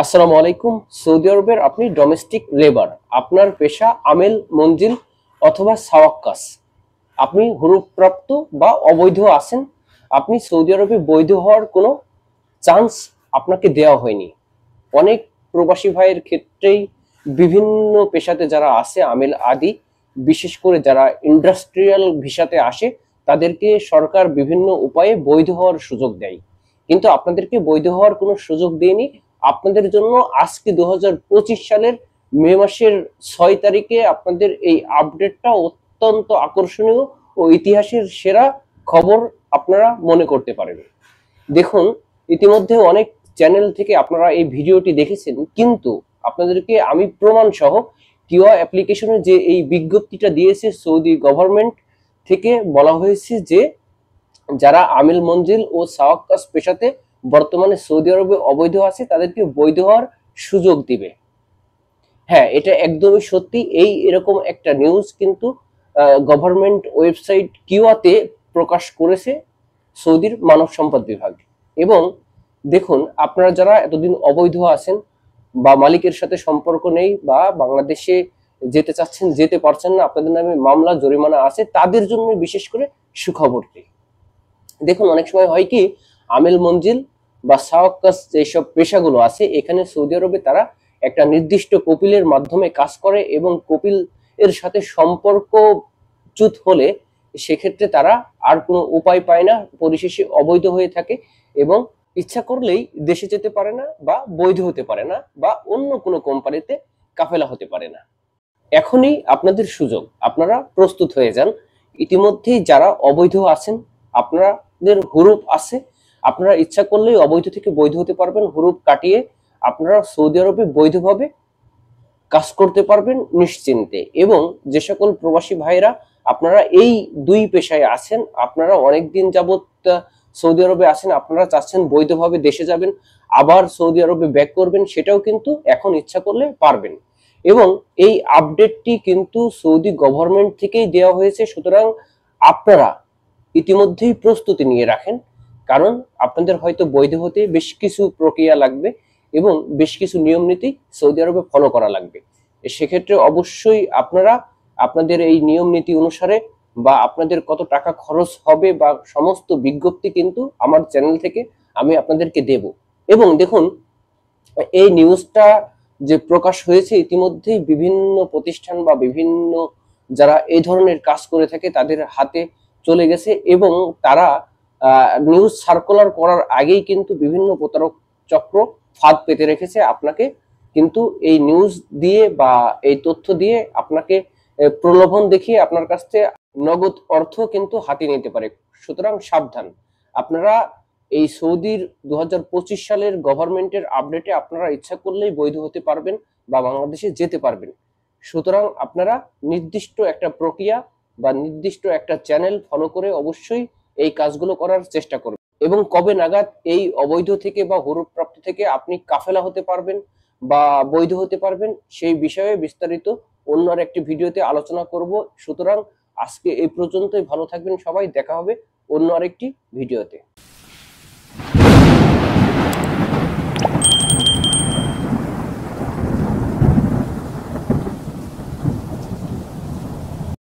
আসসালামু আলাইকুম। সৌদি আরবের আপনি ডোমেস্টিক লেবার, আপনার পেশা আমেল মঞ্জিল অথবা সাওয়াক্কাস, আপনি হুরুপ্রাপ্ত বা অবৈধ আছেন, আপনি সৌদি আরবে বৈধ হওয়ার কোনো চান্স আপনাকে দেওয়া হয়নি। অনেক প্রবাসী ভাইয়ের ক্ষেত্রেই বিভিন্ন পেশাতে যারা আছে আমেল আদি, বিশেষ করে যারা ইন্ডাস্ট্রিয়াল ভিসাতে আসে, তাদেরকে সরকার বিভিন্ন উপায়ে বৈধ হওয়ার সুযোগ দেয়, কিন্তু আপনাদেরকে বৈধ হওয়ার কোনো সুযোগ দেয়নি। আপনাদের জন্য আজকে 2025 সালের মে মাসের 6 তারিখে আপনাদের এই আপডেটটা অত্যন্ত আকর্ষণীয় ও ইতিহাসের সেরা খবর আপনারা মনে করতে পারেন। দেখুন, ইতিমধ্যে অনেক চ্যানেল থেকে আপনারা এই ভিডিওটি দেখেছেন, কিন্তু আপনাদেরকে আমি প্রমাণ সহ কিওয়া অ্যাপ্লিকেশনে যে এই বিজ্ঞপ্তিটা দিয়েছে সৌদি গভর্নমেন্ট থেকে, বলা হয়েছে যে যারা আমিল মঞ্জিল ও সাওয়াক্কাস পেশাতে বর্তমানে সৌদি আরবে অবৈধ আছে, তাদেরকে বৈধ হওয়ার সুযোগ দিবে। হ্যাঁ, এটা একদমই সত্যি। এরকম একটা নিউজ কিন্তু গভর্নমেন্ট ওয়েবসাইট কিওয়াতে প্রকাশ করেছে সৌদির মানব সম্পদ বিভাগ। এবং দেখুন, আপনারা যারা এতদিন অবৈধ আছেন বা মালিকের সাথে সম্পর্ক নেই বা বাংলাদেশে যেতে চাচ্ছেন, যেতে পারছেন না, আপনাদের নামে মামলা জরিমানা আছে, তাদের জন্য বিশেষ করে সুখবরটি। দেখুন, অনেক সময় হয় কি, আমেল মঞ্জিল বা সাওয়াক্কাস যেসব পেশাগুলো আছে, এখানে সৌদি আরবে তারা একটা নির্দিষ্ট কপিলের মাধ্যমে কাজ করে, এবং কপিল এর সাথে সম্পর্ক চ্যুত হলে সেক্ষেত্রে তারা আর কোনো উপায় পায় না, পরিশেষে অবৈধ হয়ে থাকে এবং ইচ্ছা করলেই দেশে যেতে পারে না বা বৈধ হতে পারে না বা অন্য কোনো কোম্পানিতে কাফেলা হতে পারে না। এখনই আপনাদের সুযোগ, আপনারা প্রস্তুত হয়ে যান। ইতিমধ্যেই যারা অবৈধ আছেন, আপনাদের হুরুপ আছে, আপনারা ইচ্ছা করলেই অবৈধ থেকে বৈধ হতে পারবেন। হুরুপ কাটিয়ে আপনারা সৌদি আরবে বৈধভাবে কাজ করতে পারবেন নিশ্চিন্তে। এবং যে সকল প্রবাসী ভাইরা আপনারা এই দুই পেশায় আছেন, আপনারা অনেকদিন যাবত সৌদি আরবে আছেন, আপনারা চাচ্ছেন বৈধভাবে দেশে যাবেন, আবার সৌদি আরবে ব্যাক করবেন, সেটাও কিন্তু এখন ইচ্ছা করলে পারবেন। এবং এই আপডেটটি কিন্তু সৌদি গভর্নমেন্ট থেকেই দেওয়া হয়েছে, সুতরাং আপনারা ইতিমধ্যেই প্রস্তুতি নিয়ে রাখেন, কারণ আপনাদের হয়তো বৈধ হতে বেশ কিছু প্রক্রিয়া লাগবে এবং বেশ কিছু নিয়ম নীতি সৌদি আরবে ফলো করা লাগবে। সেক্ষেত্রে অবশ্যই আপনারা আপনাদের এই নিয়ম নীতি অনুসারে বা আপনাদের কত টাকা খরচ হবে বা সমস্ত বিজ্ঞপ্তি কিন্তু আমার চ্যানেল থেকে আমি আপনাদেরকে দেব। এবং দেখুন, এই নিউজটা যে প্রকাশ হয়েছে, ইতিমধ্যেই বিভিন্ন প্রতিষ্ঠান বা বিভিন্ন যারা এই ধরনের কাজ করে থাকে তাদের হাতে চলে গেছে, এবং তারা নিউজ সার্কুলার করার আগেই কিন্তু বিভিন্ন প্রতারক চক্র ফাঁদ পেতে রেখেছে আপনাকে, কিন্তু এই নিউজ দিয়ে বা এই তথ্য দিয়ে আপনাকে প্রলোভন দেখিয়ে আপনার কাছ থেকে নগদ অর্থ কিন্তু হাতিয়ে নিতে পারে। সুতরাং সাবধান। আপনারা এই সৌদির 2025 সালের গভর্নমেন্টের আপডেটে আপনারা ইচ্ছা করলেই বৈধ হতে পারবেন বা বাংলাদেশে যেতে পারবেন। সুতরাং আপনারা নির্দিষ্ট একটা প্রক্রিয়া বা নির্দিষ্ট একটা চ্যানেল ফলো করে অবশ্যই এই কাজগুলো করার চেষ্টা করবেন। এবং কবে নাগাদ এই অবৈধ থেকে বা হুরুপ্রাপ্ত থেকে আপনি কাফেলা হতে পারবেন বা বৈধ হতে পারবেন, সেই বিষয়ে বিস্তারিত অন্য আর একটি ভিডিওতে আলোচনা করব। সুতরাং আজকে এই পর্যন্তই। ভালো থাকবেন সবাই, দেখা হবে অন্য আরেকটি ভিডিওতে।